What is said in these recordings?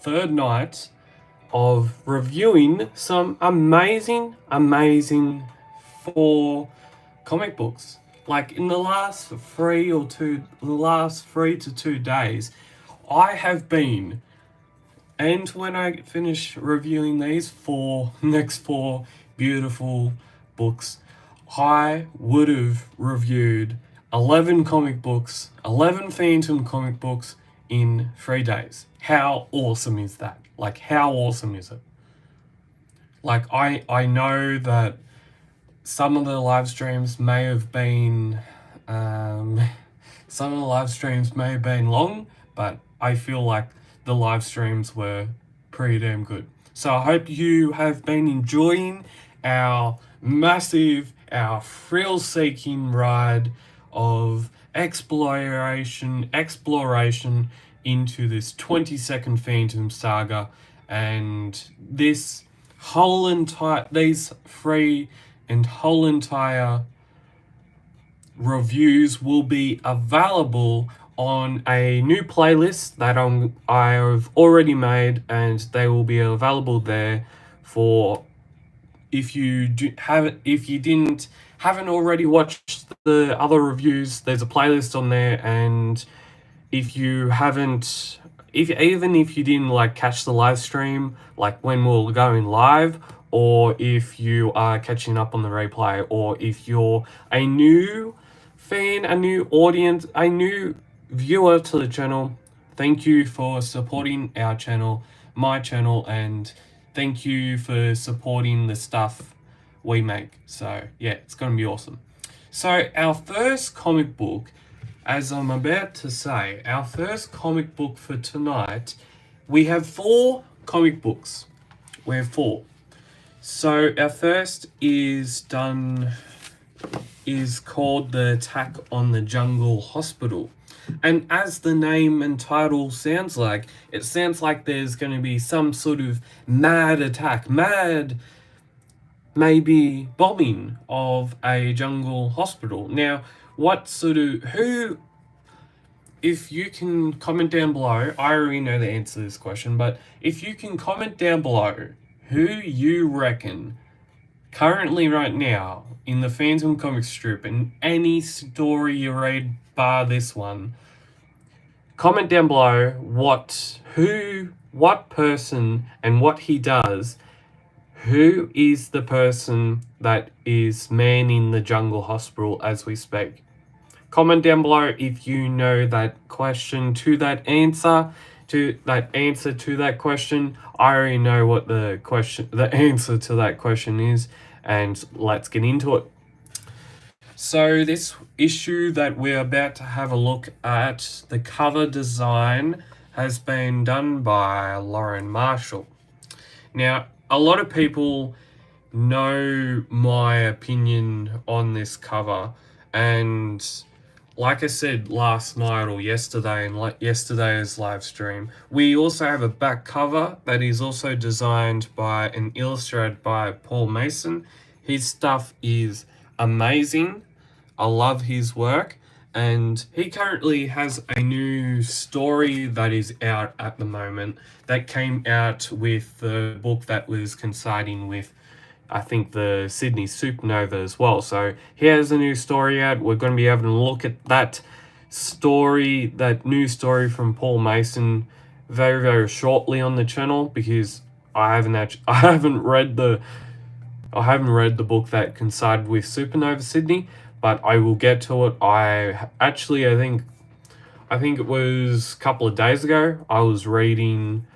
third night of reviewing some amazing 4 comic books. Like in the last 3 to 2 days, I have been, and when I finish reviewing these next 4 beautiful books, I would have reviewed 11 comic books, 11 Phantom comic books in 3 days. How awesome is that? Like, how awesome is it? Like, I know that some of the live streams may have been long, but I feel like the live streams were pretty damn good. So I hope you have been enjoying our thrill-seeking ride of exploration into this 20-second Phantom Saga, and these whole entire reviews will be available on a new playlist that I've already made, and they will be available there for if you haven't already watched the other reviews. There's a playlist on there, and if you didn't like catch the live stream, like when we're going live, or if you are catching up on the replay, or if you're a new fan, a new audience, a new viewer to the channel, thank you for supporting our channel, my channel, and thank you for supporting the stuff we make. So yeah, it's gonna be awesome. So our first comic book, as I'm about to say, our first comic book for tonight, we have 4 comic books. We have 4. So our first is called The Attack on the Jungle Hospital. And as the name and title sounds like, it sounds like there's going to be some sort of mad attack, maybe bombing of a jungle hospital. Now, if you can comment down below, I already know the answer to this question, but if you can comment down below who you reckon currently right now in the Phantom comic strip and any story you read bar this one, comment down below what person and what he does. Who is the person that is manning the jungle hospital as we speak? Comment down below if you know that question to that answer. To that question. I already know what the answer to that question is, and let's get into it. So this issue that we're about to have a look at, the cover design has been done by Lauren Marshall. Now, a lot of people know my opinion on this cover, and like I said last night or yesterday in yesterday's live stream, we also have a back cover that is also designed by and illustrated by Paul Mason. His stuff is amazing. I love his work, and he currently has a new story that is out at the moment that came out with the book that was coinciding with, I think, the Sydney Supernova as well. So he has a new story out. We're going to be having a look at that new story from Paul Mason very, very shortly on the channel, because I haven't read the book that coincided with Supernova Sydney, but I will get to it. I think it was a couple of days ago, I was reading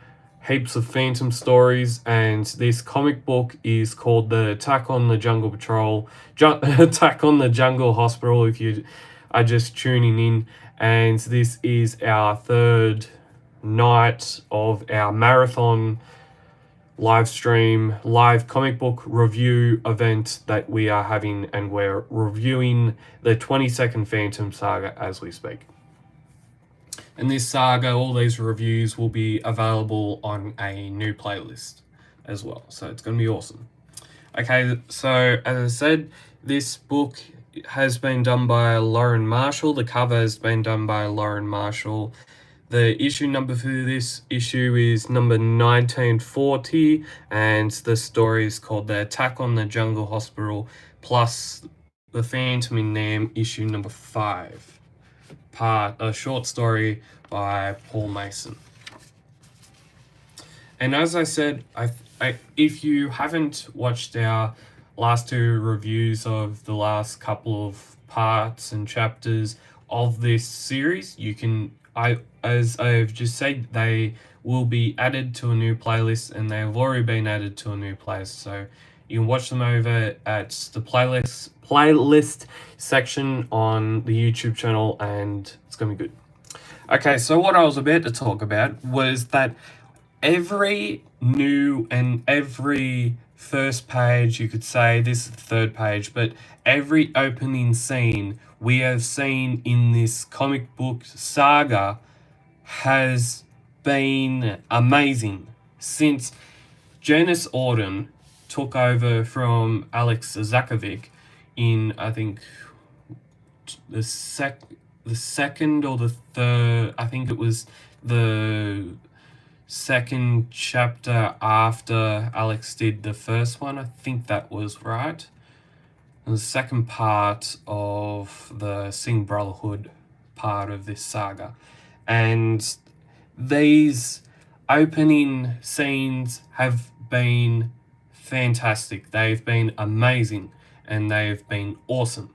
heaps of Phantom stories, and this comic book is called The Attack on the Jungle Attack on the Jungle Hospital, if you are just tuning in. And this is our third night of our marathon live comic book review event that we are having, and we're reviewing the 22nd Phantom Saga as we speak. And this saga, all these reviews will be available on a new playlist as well, so it's going to be awesome. Okay, so as I said, this book has been done by Lauren Marshall. The cover has been done by Lauren Marshall. The issue number for this issue is number 1940, and the story is called The Attack on the Jungle Hospital, plus The Phantom in Nam, issue number 5, a short story by Paul Mason. And as I said, if you haven't watched our last 2 reviews of the last couple of parts and chapters of this series, you can, as I've just said, they will be added to a new playlist, and they've already been added to a new playlist. So you can watch them over at the playlist section on the YouTube channel, and it's gonna be good. Okay, so what I was about to talk about was that every first page, you could say, this is the third page, but every opening scene we have seen in this comic book saga has been amazing since Janice Auden took over from Alex Zakovic in, I think, the second or the third, I think it was the second chapter after Alex did the first one. I think that was right. The second part of the Singh Brotherhood part of this saga. And these opening scenes have been fantastic. They've been amazing, and they've been awesome.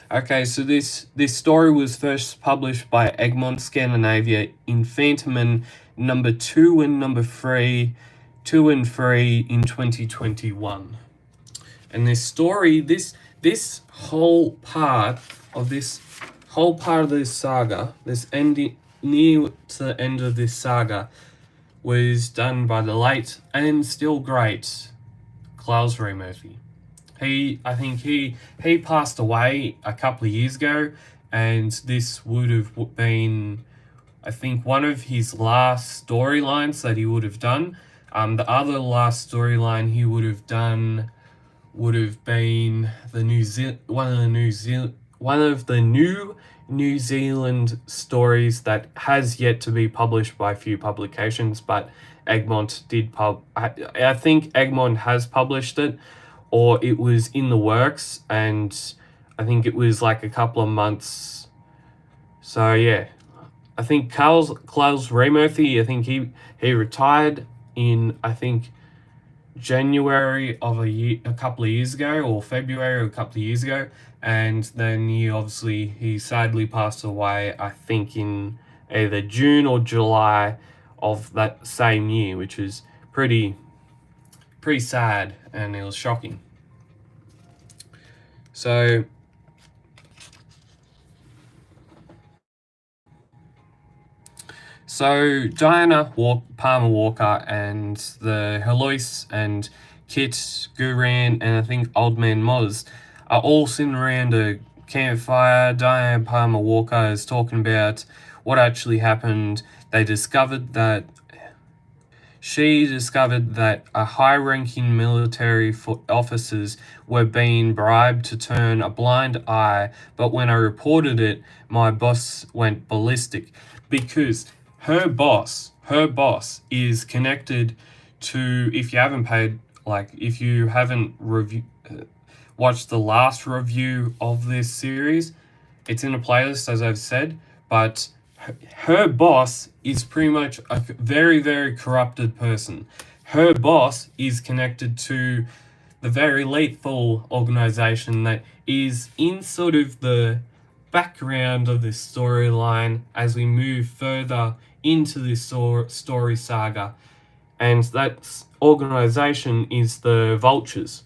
Okay, so this story was first published by Egmont Scandinavia in Phantom number 2 and number 3, 2 and 3 in 2021. And this story, this whole part of this saga, this ending near to the end of this saga, was done by the late and still great Klaus Murphy. I think he passed away a couple of years ago, and this would have been, I think, one of his last storylines that he would have done. The other last storyline he would have done would have been one of the new New Zealand stories that has yet to be published by a few publications, but Egmont did I think Egmont has published it, or it was in the works, and I think it was like a couple of months. So yeah, I think Klaus Murphy, I think he retired in, I think, January of a couple of years ago, or February of a couple of years ago, and then he sadly passed away, I think, in either June or July of that same year, which is pretty sad, and it was shocking. So Diana Palmer Walker and the Heloise and Kit Guran and I think Old Man Moz are all sitting around a campfire. Diana Palmer Walker is talking about what actually happened. She discovered that a high-ranking military officers were being bribed to turn a blind eye, but when I reported it, my boss went ballistic because her boss is connected to, if you haven't watched the last review of this series, it's in a playlist, as I've said, but her boss is pretty much a very, very corrupted person. Her boss is connected to the very lethal organization that is in sort of the background of this storyline as we move further into this story saga. And that organization is the Vultures.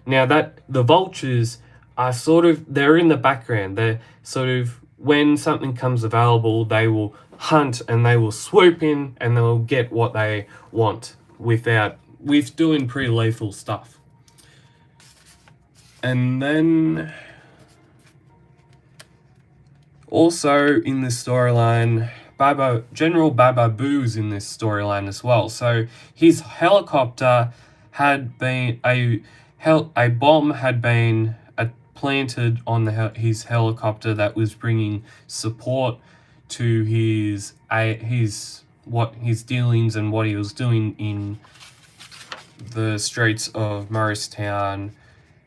Now, that the Vultures are they're in the background. They're sort of, when something comes available, they will hunt and they will swoop in and they'll get what they want with doing pretty lethal stuff. And then also in this storyline, General Baba Boo's in this storyline as well. So his helicopter had been a bomb had been planted on his helicopter that was bringing support to his dealings and what he was doing in the streets of Morristown.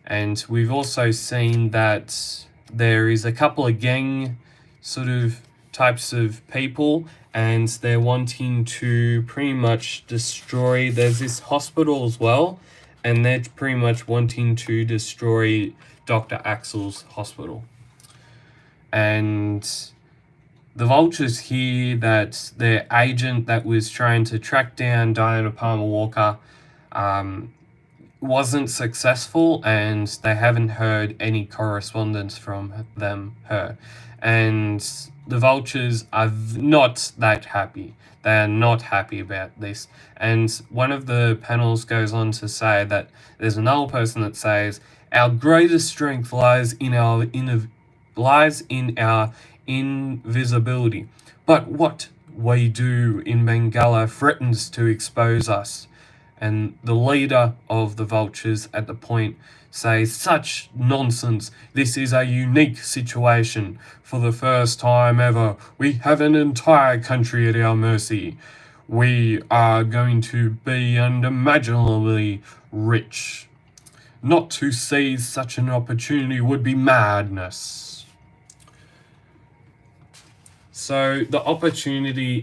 And we've also seen that there is a couple of gang sort of types of people, and they're wanting to pretty much destroy, there's this hospital as well, and they're pretty much wanting to destroy Dr. Axel's hospital. And the Vultures hear that their agent that was trying to track down Diana Palmer Walker wasn't successful, and they haven't heard any correspondence from her. And the Vultures are not that happy. They are not happy about this. And one of the panels goes on to say that there's another person that says, our greatest strength lies in our invisibility. But what we do in Bangalli threatens to expose us. And the leader of the Vultures at the point says, such nonsense. This is a unique situation. For the first time ever, we have an entire country at our mercy. We are going to be unimaginably rich. Not to seize such an opportunity would be madness. So the opportunity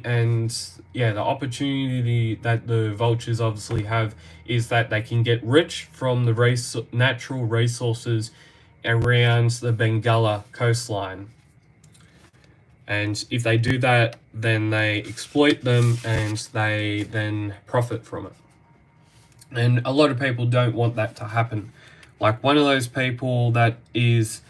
that the Vultures obviously have is that they can get rich from the natural resources around the Bangalli coastline. And if they do that, then they exploit them and they then profit from it. And a lot of people don't want that to happen. Like one of those people that is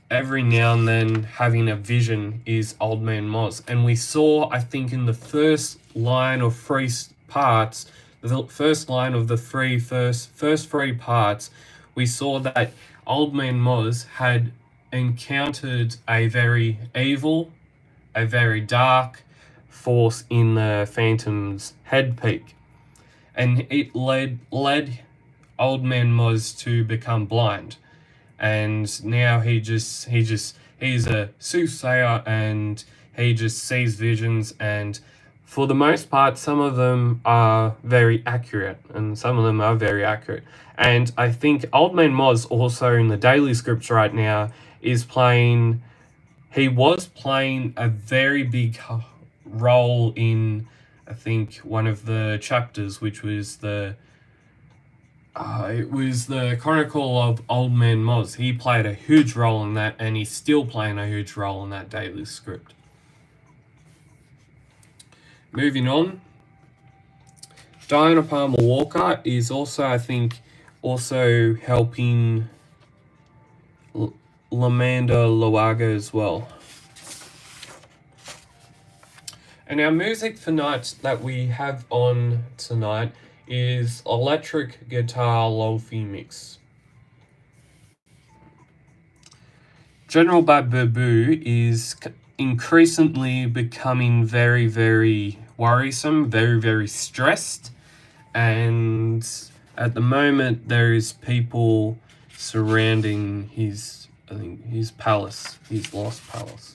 every now and then having a vision is Old Man Moz. And we saw, I think, in the first line of three parts, the first line of the first three parts, we saw that Old Man Moz had encountered a very evil, a very dark force in the Phantom's head peak. And it led Old Man Moz to become blind. And now he's a soothsayer, and he just sees visions, and for the most part some of them are very accurate, and some of them are very accurate. And I think Old Man Moz also in the daily scripts right now was playing a very big role in, I think, one of the chapters, which was it was the Chronicle of Old Man Moz. He played a huge role in that, and he's still playing a huge role in that daily script. Moving on. Diana Palmer Walker is also, I think, helping Lamanda Loaga as well. And our music for night that we have on tonight is electric guitar lo-fi mix. General Babu is increasingly becoming very, very worrisome, very, very stressed, and at the moment there is people surrounding his palace, his lost palace.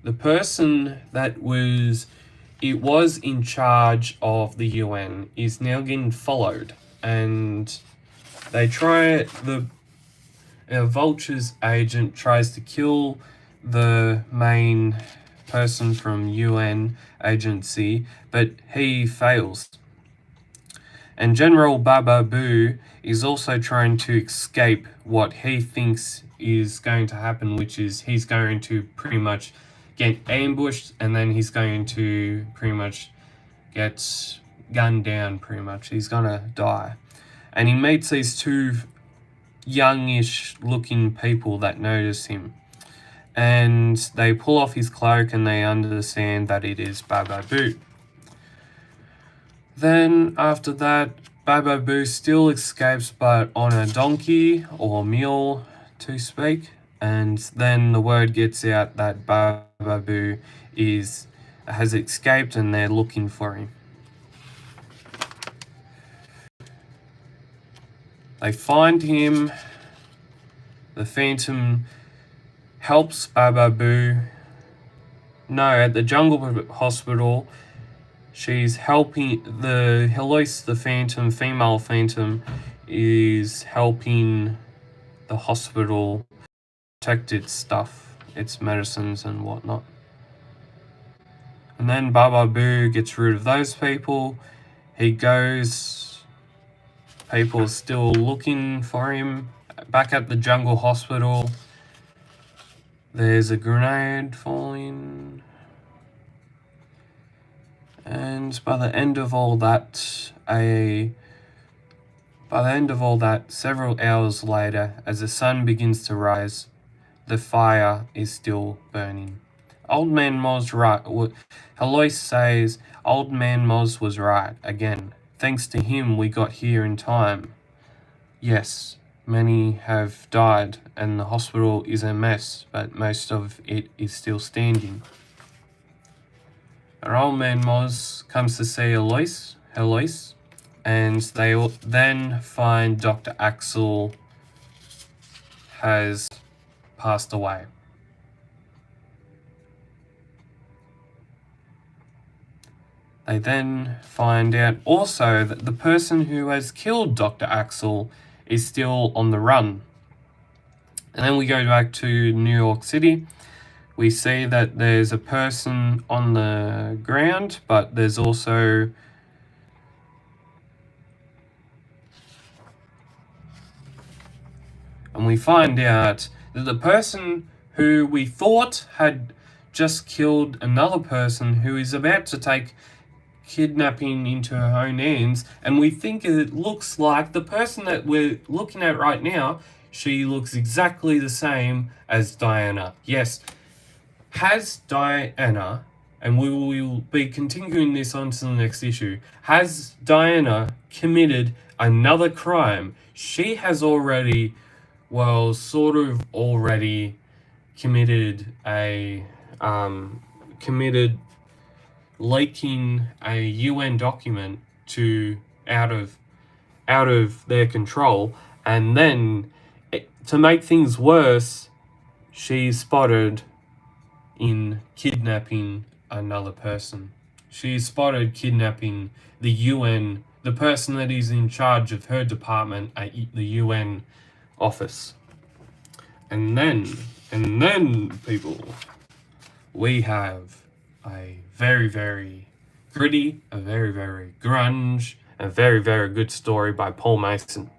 The person that was in charge of the UN is now getting followed, and the Vulture's agent tries to kill the main person from UN agency, but he fails. And General Babu is also trying to escape what he thinks is going to happen, which is he's going to pretty much get ambushed, and then he's going to pretty much get gunned down, pretty much. He's gonna die. And he meets these two youngish looking people that notice him. And they pull off his cloak and they understand that it is Babu. Then after that, Babu still escapes, but on a donkey or mule, to speak. And then the word gets out that Babu has escaped and they're looking for him. They find him. The Phantom helps Baba Boo. No, at the Jungle Hospital, she's helping Heloise, the Phantom, female Phantom, is helping the hospital protect its stuff, its medicines and whatnot. And then Baba Boo gets rid of those people. He goes, people are still looking for him. Back at the Jungle Hospital, there's a grenade falling. And by the end of all that, several hours later, as the sun begins to rise, the fire is still burning. Old Man Moz right. Heloise says, Old Man Moz was right again. Thanks to him, we got here in time. Yes, many have died, and the hospital is a mess, but most of it is still standing. Our Old Man Moz comes to see Heloise, and they then find Dr. Axel has passed away. They then find out also that the person who has killed Dr. Axel is still on the run. And then we go back to New York City. We see that there's a person on the ground, but there's also and we find out that the person who we thought had just killed another person who is about to take kidnapping into her own hands, and we think it looks like the person that we're looking at right now, she looks exactly the same as Diana. Yes, has Diana, and we will be continuing this on to the next issue, has Diana committed another crime? She has already, committed leaking a UN document out of their control, and then to make things worse, she's spotted in kidnapping another person. She's spotted kidnapping the UN, the person that is in charge of her department at the UN office. And then people, we have a very, very gritty, a very, very grunge, a very, very good story by Paul Mason.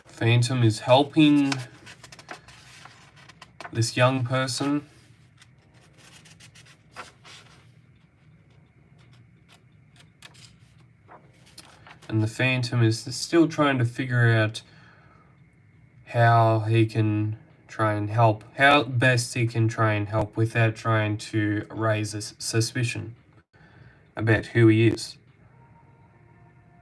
Phantom is helping this young person. And the Phantom is still trying to figure out how he can try and help, how best he can try and help without trying to raise a suspicion about who he is.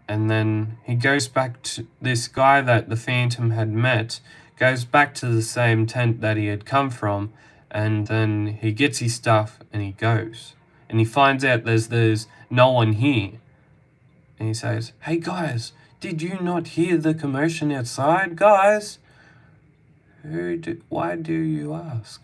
And then he goes back to this guy that the Phantom had met, goes back to the same tent that he had come from, and then he gets his stuff and he goes. And he finds out there's no one here. And he says, "Hey guys, did you not hear the commotion outside, guys? Why do you ask?"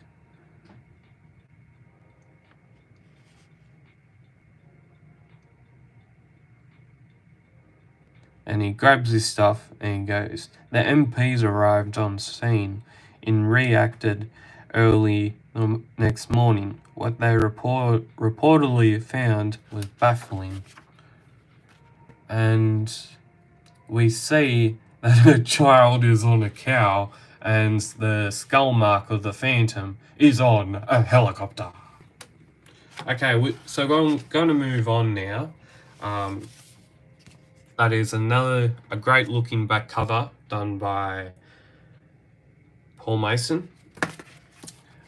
And he grabs his stuff and he goes. The MPs arrived on scene and reacted early the next morning. What they reportedly found was baffling. And we see that a child is on a cow and the skull mark of the Phantom is on a helicopter. Okay, so I'm going to move on now. That is a great looking back cover done by Paul Mason.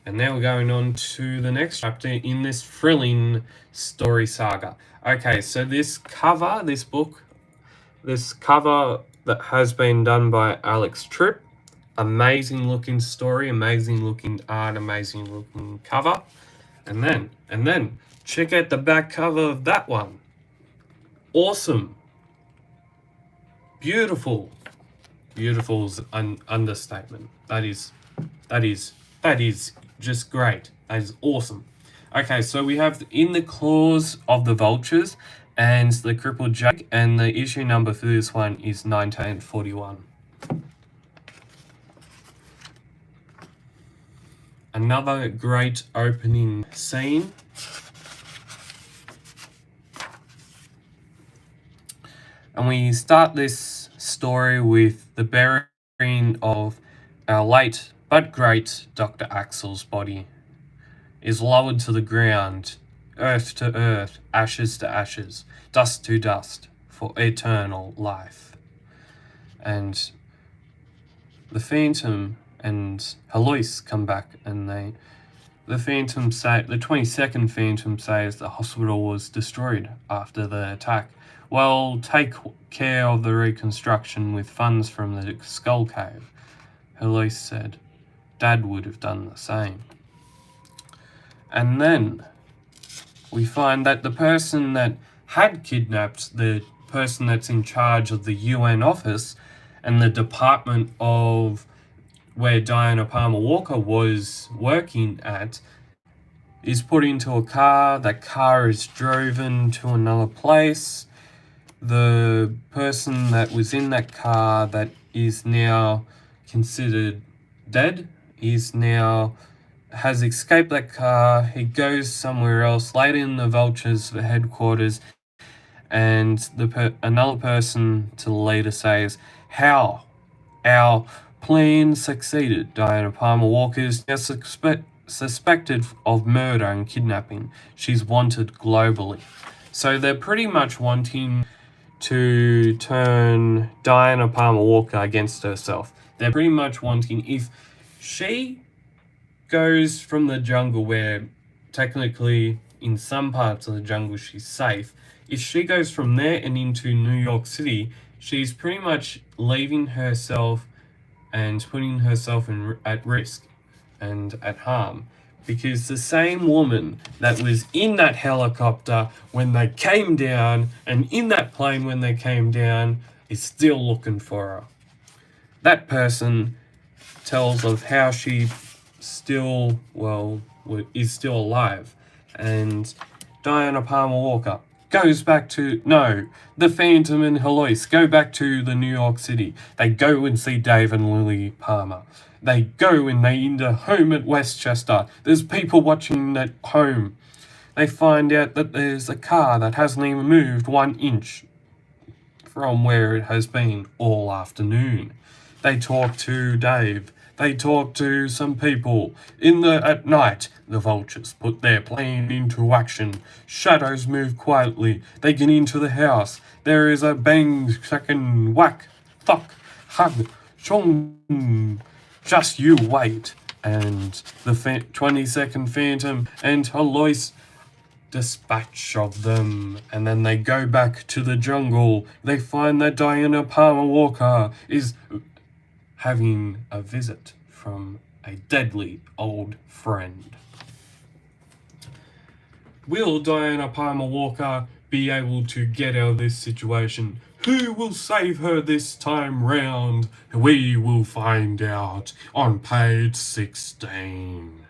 And now we're going on to the next chapter in this thrilling story saga. Okay, so this cover that has been done by Alex Tripp. Amazing looking story, amazing looking art, amazing looking cover. And then, check out the back cover of that one. Awesome. Beautiful. Beautiful's an understatement. That is just great. That is awesome. Okay, so we have In the Claws of the Vultures and The Crippled Jake, and the issue number for this one is 1941. Another great opening scene. And we start this story with the burying of our late but great Dr. Axel's body is lowered to the ground, earth to earth, ashes to ashes, dust to dust, for eternal life. And the Phantom and Heloise come back, and the 22nd Phantom says the hospital was destroyed after the attack. Well, take care of the reconstruction with funds from the Skull Cave, Heloise said. Dad would have done the same. And then we find that the person that had kidnapped the person that's in charge of the UN office and the department of where Diana Palmer Walker was working at is put into a car. That car is driven to another place. The person that was in that car that is now considered dead has escaped that car. He goes somewhere else, later in the Vultures headquarters, and another person to the leader says, "How? Our plan succeeded. Diana Palmer Walker is now suspected of murder and kidnapping. She's wanted globally." So they're pretty much wanting to turn Diana Palmer Walker against herself. They're pretty much wanting, if she goes from the jungle where technically in some parts of the jungle she's safe, if she goes from there and into New York City, she's pretty much leaving herself and putting herself at risk and at harm, because the same woman that was in that helicopter when they came down and in that plane when they came down is still looking for her. That person tells of how she is still alive, and Diana Palmer Walker goes back to, the Phantom and Heloise go back to the New York City. They go and see Dave and Lily Palmer. They go and they in the home at Westchester. There's people watching at home. They find out that there's a car that hasn't even moved 1 inch from where it has been all afternoon. They talk to Dave. They talk to some people. At night, the Vultures put their plan into action. Shadows move quietly. They get into the house. There is a bang, second, whack, thunk, hug, chong. Just you wait. And the 22nd Phantom and Heloise dispatch of them, and then they go back to the jungle. They find that Diana Palmer Walker is having a visit from a deadly old friend. Will Diana Palmer Walker be able to get out of this situation? Who will save her this time round? We will find out on page 16.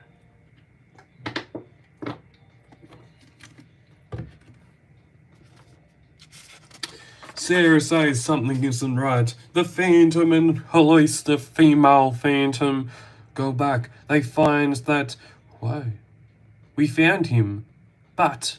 Sarah says something isn't right. The Phantom and Heloise, the female Phantom, go back. They find that, we found him, but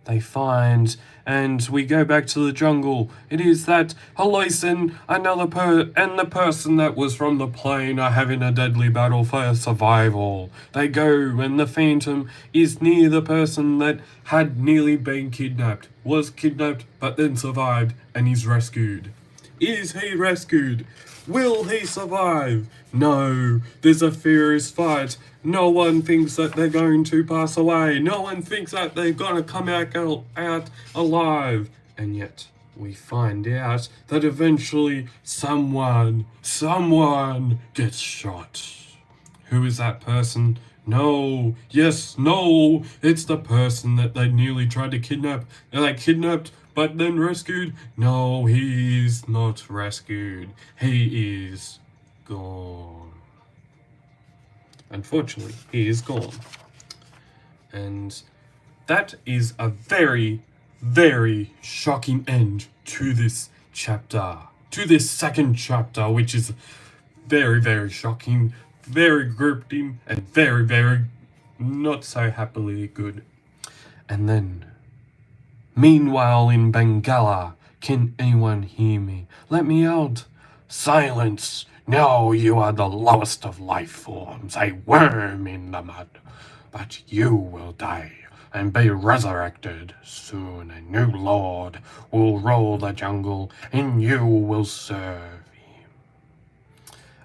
they find, and we go back to the jungle. It is that Heloise and and the person that was from the plane are having a deadly battle for survival. They go, and the Phantom is near the person that had nearly been kidnapped, was kidnapped, but then survived, and is rescued. Is he rescued? Will he survive? No, there's a furious fight. No one thinks that they're going to pass away. No one thinks that they're going to come out alive. And yet, we find out that eventually someone gets shot. Who is that person? No, yes, no, it's the person that they nearly tried to kidnap. And they kidnapped, but then rescued. No, he's not rescued. He is gone. Unfortunately, he is gone. And that is a very, very shocking end to this chapter. To this second chapter, which is very, very shocking, very gripping, and very, very not so happily good. And then, meanwhile in Bangalli, can anyone hear me? Let me out. Silence. No, you are the lowest of life forms, a worm in the mud. But you will die and be resurrected soon. A new lord will rule the jungle, and you will serve him.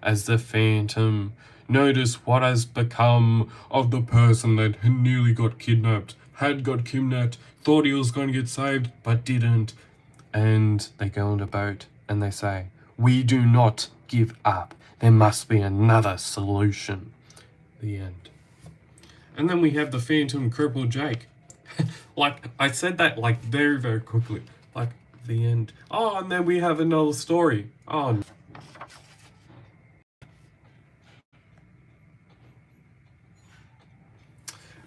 As the phantom noticed what has become of the person that had nearly got kidnapped, thought he was going to get saved, but didn't. And they go on a boat and they say, we do not give up. There must be another solution. The end. And then we have the phantom crippled Jake. Like, I said that like very, very quickly. Like, the end. Oh, and then we have another story. Oh,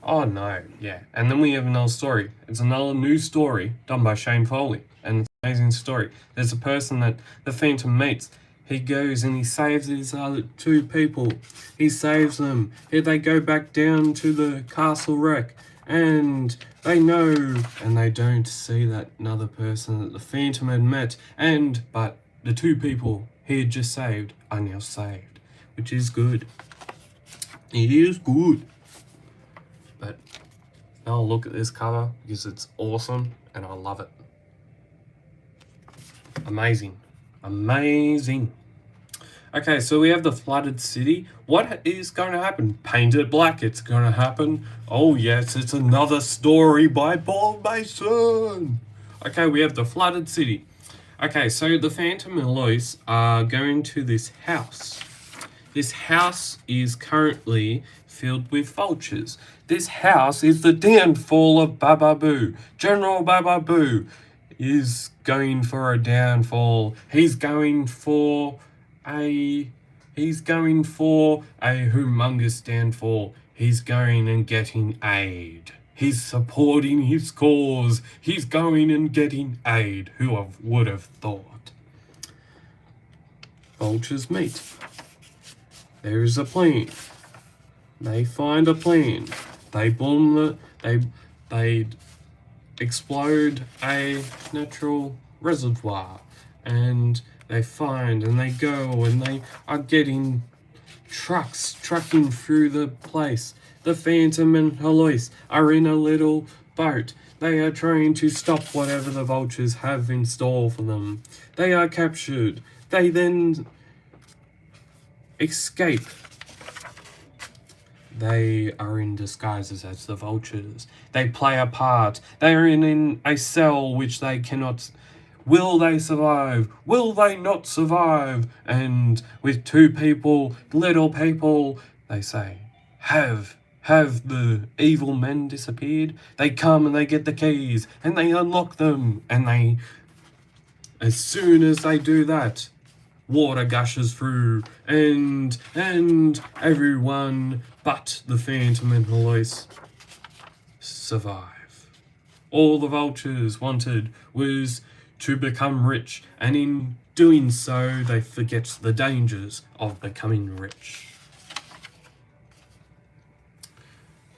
oh no, yeah. And then we have another story. It's another new story done by Shane Foley. And it's an amazing story. There's a person that the Phantom meets. He goes and he saves these other two people. He saves them. Here they go back down to the castle wreck. And they know, and they don't see that another person that the Phantom had met. But the two people he had just saved are now saved. Which is good. It is good. But now I'll look at this cover because it's awesome and I love it. Amazing. Amazing. Okay, so we have the flooded city. What is going to happen? Paint it black. It's going to happen. Oh, yes, it's another story by Paul Mason. Okay, we have the flooded city. Okay, so the Phantom and Lois are going to this house. This house is currently filled with vultures. This house is the downfall of Baba Boo. General Baba Boo is going for a downfall. He's going for a humongous downfall. He's going and getting aid. He's supporting his cause. He's going and getting aid. Who would have thought? Vultures meet. There is a plane. They find a plane. They bomb they explode a natural reservoir, and they find and they go and they are getting trucking through the place. The Phantom and Alois are in a little boat. They are trying to stop whatever the vultures have in store for them. They are captured. They then escape. They are in disguises as the vultures. They play a part. They are in a cell which they cannot... Will they survive? Will they not survive? And with two people, little people, they say, have the evil men disappeared? They come and they get the keys and they unlock them. And they, as soon as they do that, water gushes through and everyone but the Phantom and Alois survive. All the vultures wanted was to become rich, and in doing so they forget the dangers of becoming rich.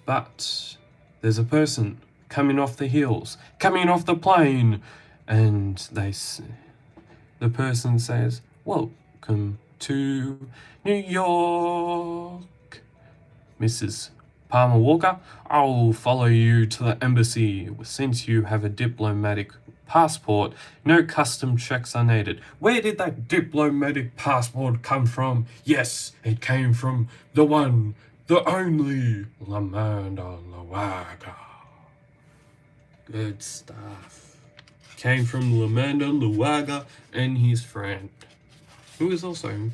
But there's a person coming off the hills, coming off the plain, and the person says, welcome to New York, Mrs. Palmer Walker. I'll follow you to the embassy. Since you have a diplomatic passport, no custom checks are needed. Where did that diplomatic passport come from? Yes, it came from the one, the only, Lamanda Luaga. Good stuff. Came from Lamanda Luaga and his friend, who is also a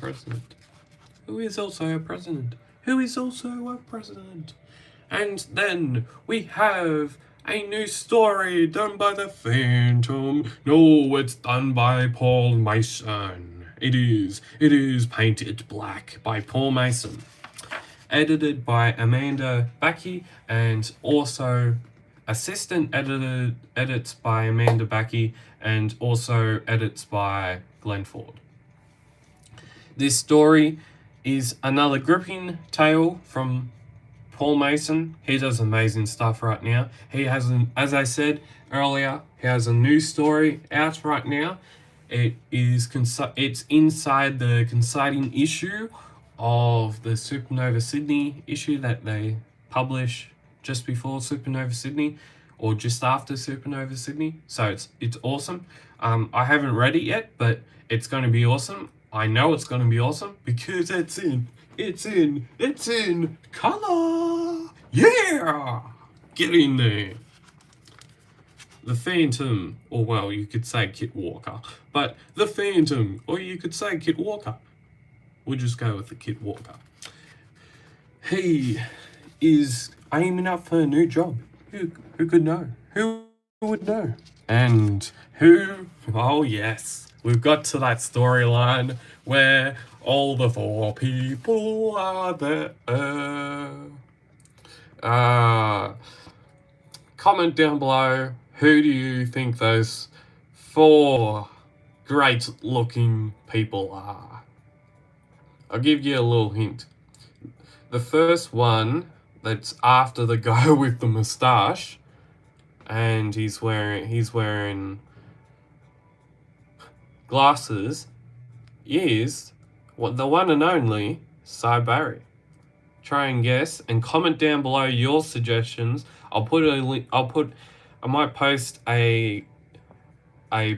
president. who is also a president. And then we have a new story done by the Phantom. No, it's done by Paul Mason. It is painted black by Paul Mason. Edited by Amanda Backey, and also assistant edits by Amanda Backey, and also edits by Glenn Ford. This story is another gripping tale from Paul Mason. He does amazing stuff right now. He has, as I said earlier, he has a new story out right now. It's inside the coinciding issue of the Supernova Sydney issue that they publish just before Supernova Sydney or just after Supernova Sydney. So it's awesome. I haven't read it yet, but it's going to be awesome. I know it's going to be awesome because it's in color. Yeah, get in there. The Phantom, or well, you could say Kit Walker, but the Phantom, or you could say Kit Walker. We'll just go with the Kit Walker. He is aiming up for a new job. Who could know? Who would know? And who? Oh yes, we've got to that storyline where all the 4 people are there. Comment down below, who do you think those 4 great-looking people are? I'll give you a little hint. The first one, that's after the guy with the moustache, and he's wearing glasses, is the one and only Cy Barry. Try and guess and comment down below your suggestions. I might post a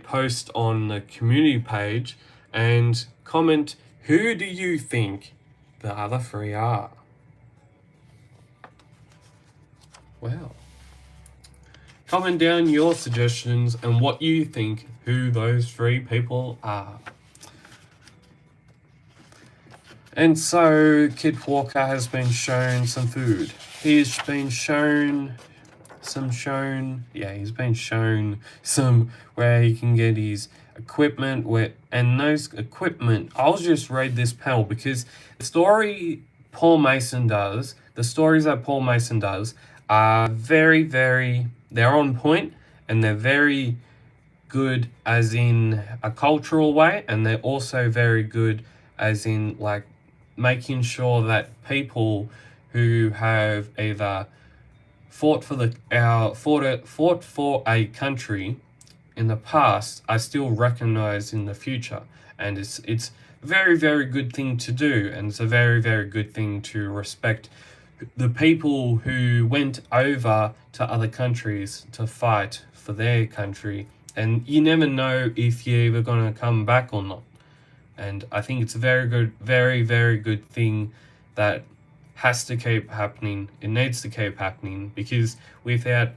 post on the community page and comment, who do you think the other 3 are? Wow. Comment down your suggestions and what you think who those 3 people are. And so Kit Walker has been shown some food. He's been shown some where he can get his equipment, and those equipment, I'll just read this panel because the stories that Paul Mason does are very, very, they're on point, and they're very good as in a cultural way, and they're also very good as in like making sure that people who have either fought for a country in the past are still recognized in the future. And it's a very, very good thing to do, and it's a very, very good thing to respect the people who went over to other countries to fight for their country, and you never know if you're ever going to come back or not. And I think it's a very good, very, very good thing that has to keep happening. It needs to keep happening, because without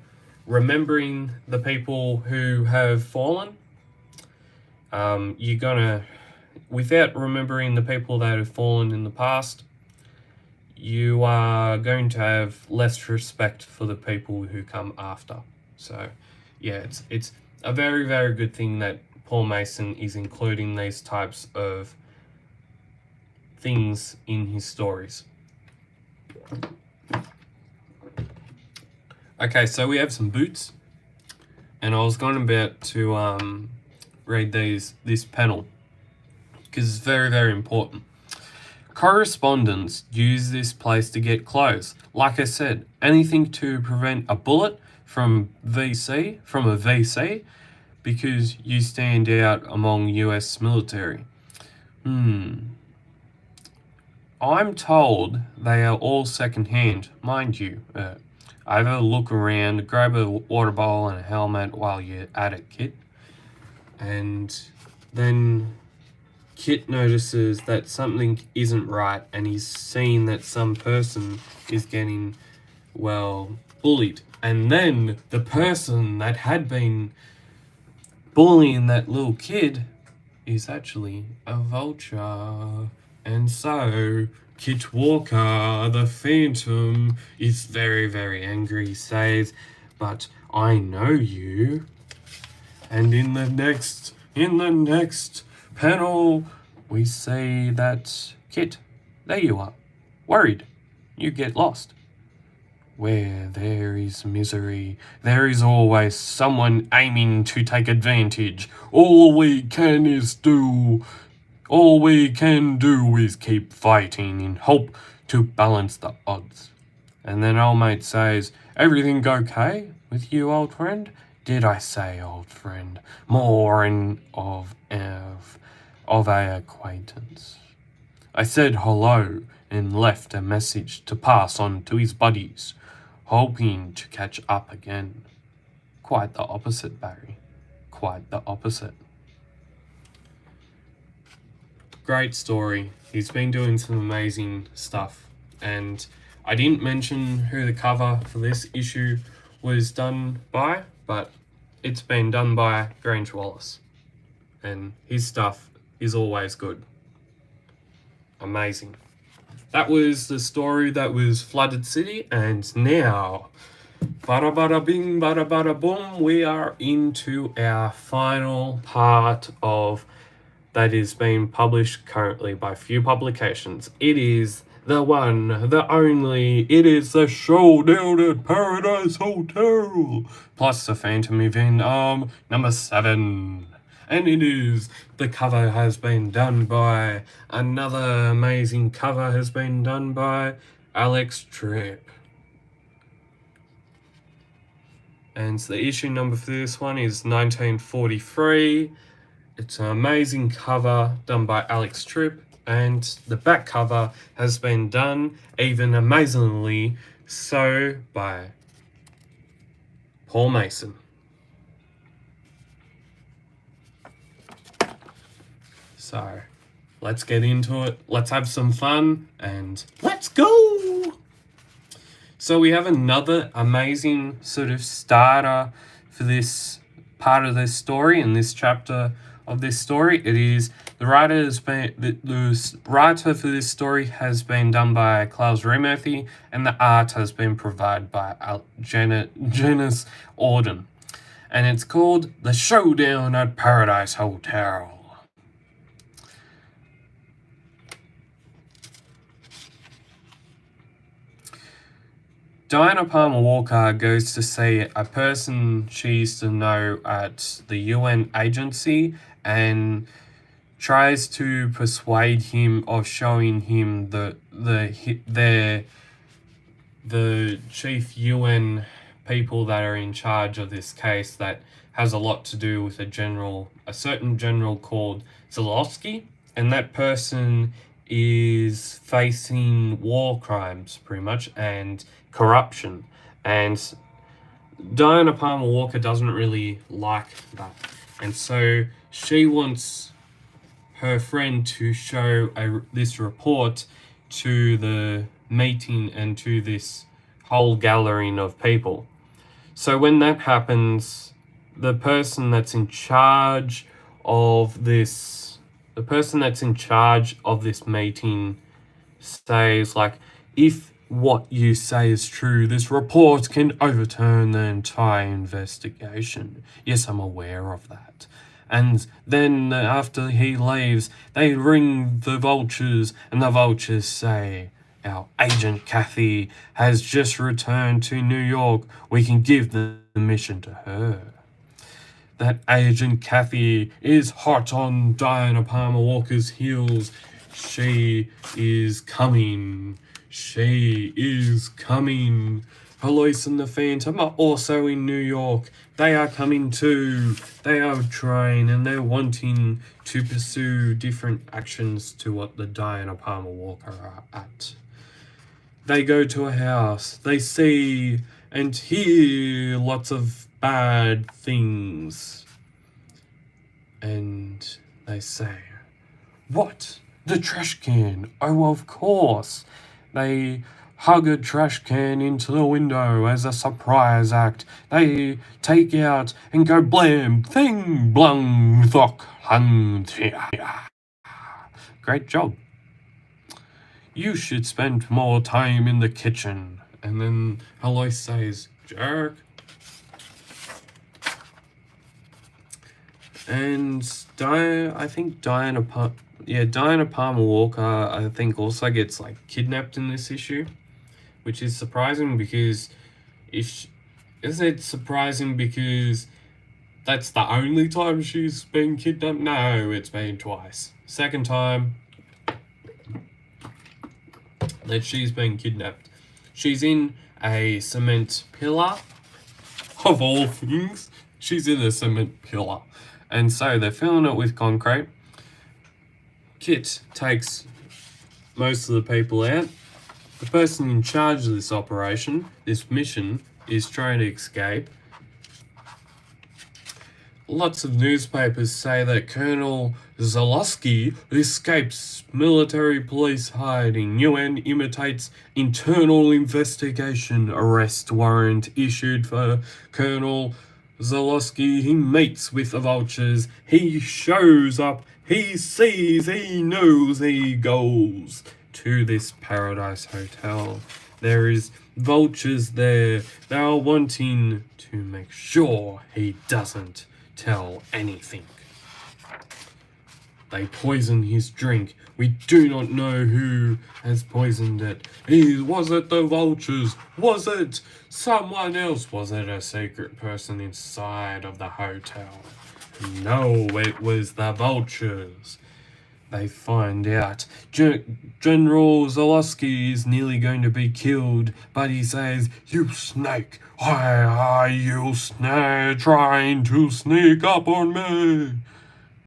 remembering the people who have fallen, without remembering the people that have fallen in the past, you are going to have less respect for the people who come after. So yeah, it's a very, very good thing that Paul Mason is including these types of things in his stories. Okay, so we have some boots, and I was going about to read this panel because it's very, very important. Correspondents use this place to get clothes. Like I said, anything to prevent a bullet from a VC, because you stand out among US military. I'm told they are all second-hand, mind you. I have a look around, grab a water bottle and a helmet while you're at it, Kit. And then Kit notices that something isn't right, and he's seeing that some person is getting, bullied. And then the person that had been bullying that little kid is actually a vulture. And so Kit Walker, the Phantom, is very, very angry. He says, "But I know you." And in the next panel, we see that Kit, there you are, worried. You get lost. Where there is misery, there is always someone aiming to take advantage. All we can do is keep fighting in hope to balance the odds. And then old mate says, "Everything okay with you, old friend?" "Did I say old friend? More of a acquaintance. I said hello and left a message to pass on to his buddies, hoping to catch up again." Quite the opposite, Barry. Quite the opposite. Great story. He's been doing some amazing stuff. And I didn't mention who the cover for this issue was done by, but it's been done by Grange Wallace. And his stuff is always good. Amazing. That was the story that was Flooded City, and now, bada bada bing, bada bada boom, we are into our final part of that is being published currently by few publications. It is the one, the only, it is the Showdown at Paradise Hotel, plus the Phantom Event, number 7. And it is, the cover has been done by, another amazing cover has been done by Alex Tripp. And the issue number for this one is 1943. It's an amazing cover done by Alex Tripp, and the back cover has been done, even amazingly so, by Paul Mason. So, let's get into it, let's have some fun, and let's go! So we have another amazing sort of starter for this part of this story, in this chapter of this story. It is the writer for this story has been done by Klaus Remurthy, and the art has been provided by Janice Auden, and it's called The Showdown at Paradise Hotel. Diana Palmer Walker goes to see a person she used to know at the UN agency and tries to persuade him of showing him the chief UN people that are in charge of this case that has a lot to do with a certain general called Zalowski, and that person is facing war crimes pretty much and corruption, and Diana Palmer Walker doesn't really like that, and so she wants her friend to show this report to the meeting and to this whole gathering of people. So when that happens, the person that's in charge of this meeting says, like, if what you say is true, this report can overturn the entire investigation. Yes, I'm aware of that. And then after he leaves, they ring the vultures, and the vultures say, "Our agent Kathy has just returned to New York. We can give the mission to her." That agent Kathy is hot on Diana Palmer Walker's heels. She is coming. Police and the Phantom are also in New York. They are coming too. They are trying and they're wanting to pursue different actions to what the Diana Palmer Walker are at. They go to a house. They see and hear lots of bad things. And they say, "What? The trash can? Oh, of course." They hug a trash can into the window as a surprise act. They take out and go blam, thing, blung, thok, hung, tia. Great job. You should spend more time in the kitchen. And then Alois says, jerk. And I think Diana Palmer Walker, I think also gets like kidnapped in this issue, which is surprising because isn't it surprising because that's the only time she's been kidnapped? No, it's been twice. Second time that she's been kidnapped. She's in a cement pillar, of all things. She's in a cement pillar. And so they're filling it with concrete. Kit takes most of the people out. The person in charge of this operation, this mission, is trying to escape. Lots of newspapers say that Colonel Zalowski escapes military police hiding. UN imitates internal investigation. Arrest warrant issued for Colonel Zalowski. He meets with the vultures. He shows up. He sees. He knows. He goes to this paradise hotel. There is vultures there. They are wanting to make sure he doesn't tell anything. They poison his drink. We do not know who has poisoned it. Was it the vultures? Was it someone else? Was it a secret person inside of the hotel? No, it was the vultures. They find out General Zalowski is nearly going to be killed, but he says, "You snake! Why are you trying to sneak up on me?"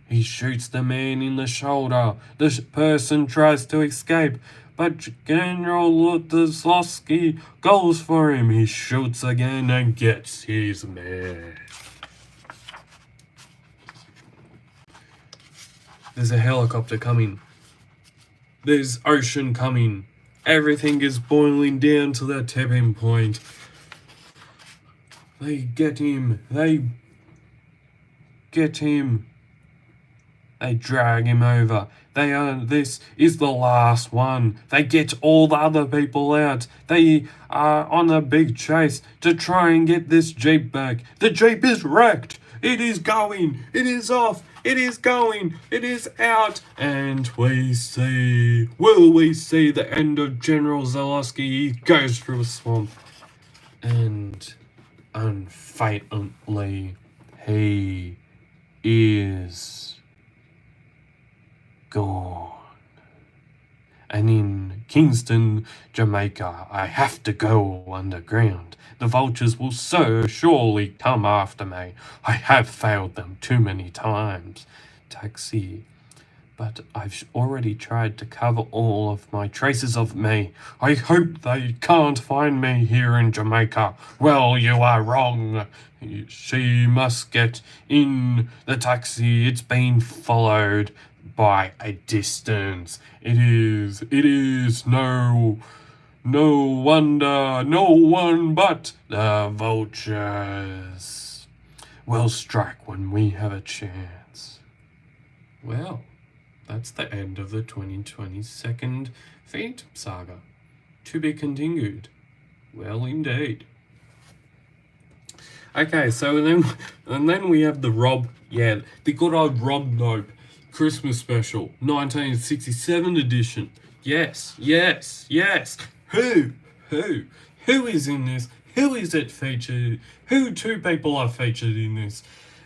He shoots the man in the shoulder. The person tries to escape, but General Zalowski goes for him. He shoots again and gets his man. There's a helicopter coming. There's ocean coming. Everything is boiling down to the tipping point. They get him. They drag him over. This is the last one. They get all the other people out. They are on a big chase to try and get this Jeep back. The Jeep is wrecked. It is going. It is off. It is going. It is out. And we see the end of General Zalowski? He goes through a swamp. And unfatally, he is gone. And in Kingston, Jamaica, I have to go underground. The vultures will so surely come after me. I have failed them too many times. Taxi. But I've already tried to cover all of my traces of me. I hope they can't find me here in Jamaica. Well, you are wrong. She must get in the taxi. It's been followed by a distance. It is no wonder no one but the vultures will strike when we have a chance. Well, that's the end of the 2022 Phantom Saga. To be continued. Well, indeed. Okay, so then we have the good old Rob Nope Christmas special, 1967 edition. Yes. Who is in this? Who is it featured? Two people are featured in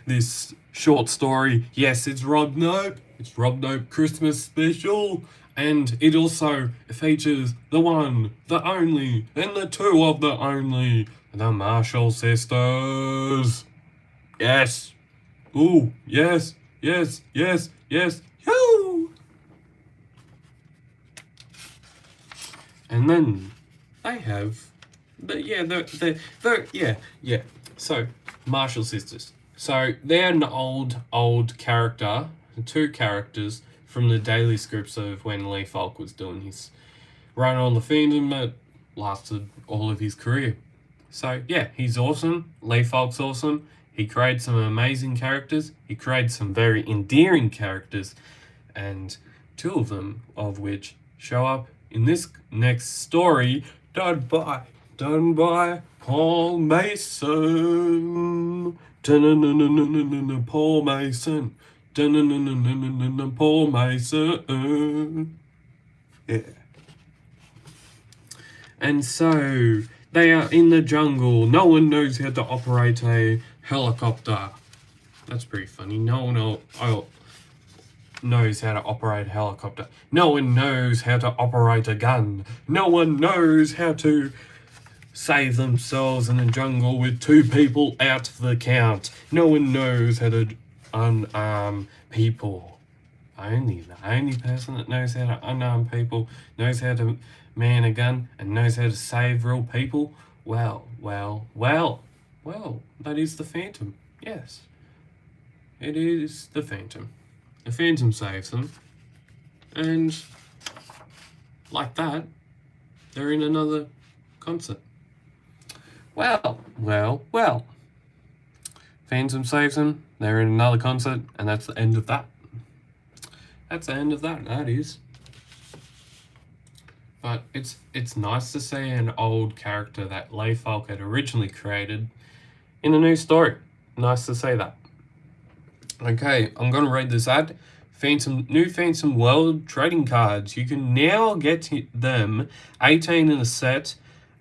this short story? Yes, it's Rob Nope. It's Rob Nope Christmas special. And it also features the one, the only, and the two of the only, the Marshall sisters. Yes. Ooh, yes. Yoo! And then they have So Marshall sisters. So they're an old character, two characters from the daily scripts of when Lee Falk was doing his run on the Phantom that lasted all of his career. So yeah, he's awesome. Lee Falk's awesome. He created some amazing characters. He created some very endearing characters, and two of them of which show up in this next story done by Paul Mason. Paul Mason. Paul Mason. Yeah. And so they are in the jungle. No one knows how to operate a helicopter. That's pretty funny. No one knows how to operate a helicopter. No one knows how to operate a gun. No one knows how to save themselves in the jungle with 2 people out of the count. No one knows how to unarm people. The only person that knows how to unarm people, knows how to man a gun, and knows how to save real people, well, that is the Phantom. Yes, it is the Phantom. The Phantom saves them, and like that, they're in another concert. Well. Phantom saves them, they're in another concert, and that's the end of that. That is. But it's nice to see an old character that Leigh Falk had originally created in a new story. Nice to see that. Okay, I'm going to read this ad. New Phantom World trading cards. You can now get them 18 in a set,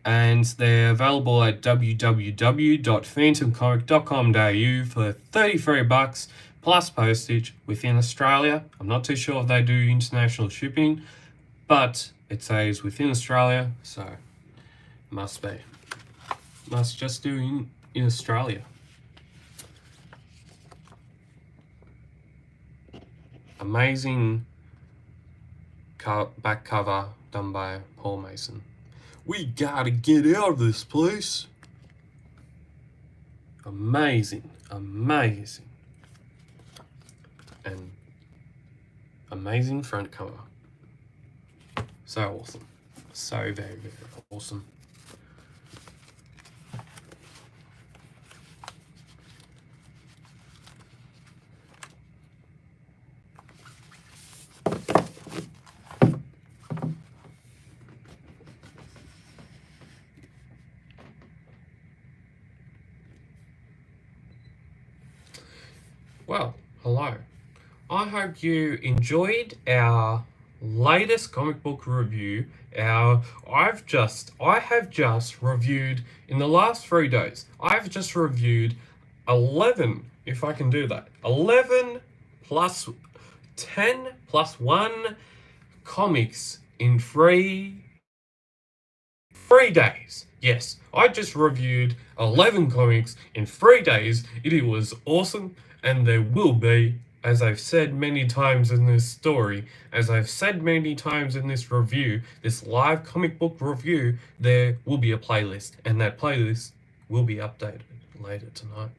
and they're available at www.phantomcomic.com.au for $33 plus postage within Australia. I'm not too sure if they do international shipping, but it says within Australia, so must just do in Australia. Amazing back cover done by Paul Mason. We gotta get out of this place. Amazing. And amazing front cover. So awesome. So very, very awesome. Well, hello. I hope you enjoyed our latest comic book review. I have just reviewed in the last 3 days. I've just reviewed 11, if I can do that. 11 plus 10 plus 1 comics in 3 days. Yes, I just reviewed 11 comics in 3 days. It was awesome, and there will be, as I've said many times in this story, as I've said many times in this review, this live comic book review, there will be a playlist, and that playlist will be updated later tonight.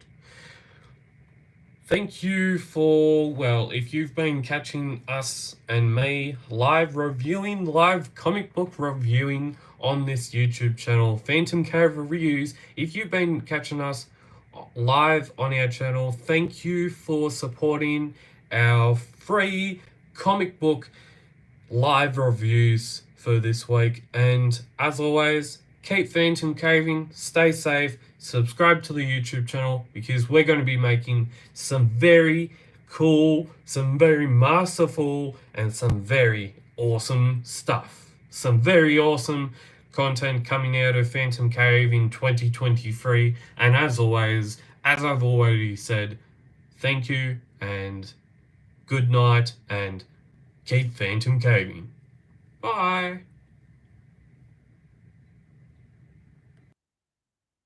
Thank you for, if you've been catching us and me live comic book reviewing on this YouTube channel, Phantom Cave Reviews, if you've been catching us live on our channel, thank you for supporting our free comic book live reviews for this week. And as always, keep Phantom Caving, stay safe, subscribe to the YouTube channel, because we're going to be making some very cool, some very masterful, and some very awesome stuff. Some very awesome content coming out of Phantom Cave in 2023. And as always, as I've already said, thank you and good night, and keep Phantom Caving. Bye.